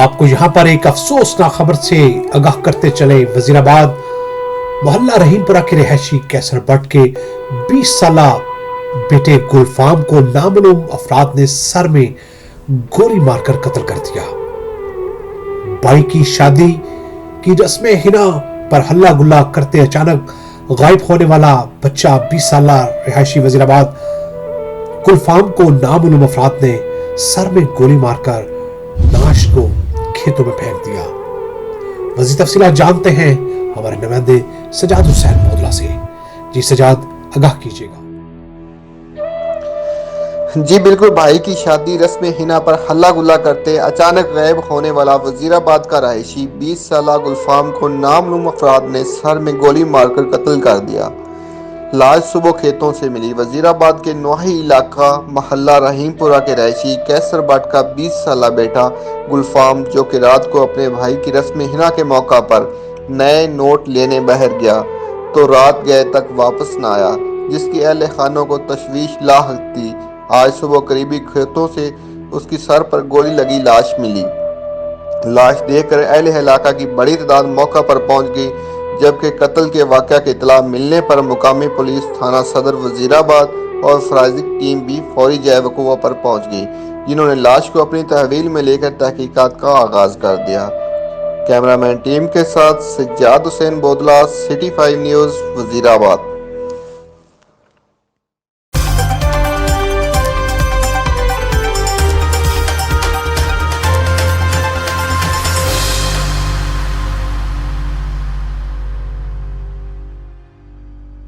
آپ کو یہاں پر ایک افسوسناک خبر سے آگاہ کرتے چلے۔ وزیر آباد محلہ رحیم پورہ کے رہائشی کیسر بٹ کے 20 سالہ بیٹے گلفام کو نامعلوم افراد نے سر میں گولی مار کر قتل کر دیا۔ بھائی کی شادی کی رسم حنا پر ہلا گلا کرتے اچانک غائب ہونے والا بچہ 20 سالہ رہائشی وزیر آباد گلفام کو نامعلوم افراد نے سر میں گولی مار کر لاش کو کھیتوں میں پھینک دیا۔ مزید تفصیلات جانتے ہیں ہمارے نمائندے سجاد حسین بودلہ سے۔ جی سجاد، آگاہ کیجیے گا۔ جی بالکل، بھائی کی شادی رسم حنا پر ہلا گلا کرتے اچانک غائب ہونے والا وزیر آباد کا رہائشی 20 سالہ گلفام کو نامعلوم افراد نے سر میں گولی مار کر قتل کر دیا۔ لاش صبح کھیتوں سے ملی۔ وزیر آباد کے نواحی علاقہ محلہ رحیم پورہ کے رہائشی کیسر بٹ کا 20 سالہ بیٹا گلفام، جو کہ رات کو اپنے بھائی کی رسم حنا کے موقع پر نئے نوٹ لینے باہر گیا تو رات گئے تک واپس نہ آیا، جس کی اہل خانوں کو تشویش لاحق تھی۔ آج صبح قریبی کھیتوں سے اس کی سر پر گولی لگی لاش ملی۔ لاش دیکھ کر اہل علاقہ کی بڑی تعداد موقع پر پہنچ گئی، جبکہ قتل کے واقعہ کی اطلاع ملنے پر مقامی پولیس تھانہ صدر وزیر آباد اور فورینسک ٹیم بھی فوری جائے وقوع پر پہنچ گئی، جنہوں نے لاش کو اپنی تحویل میں لے کر تحقیقات کا آغاز کر دیا۔ کیمرہ مین ٹیم کے ساتھ سجاد حسین بودلہ، سٹی 5 نیوز، وزیر آباد۔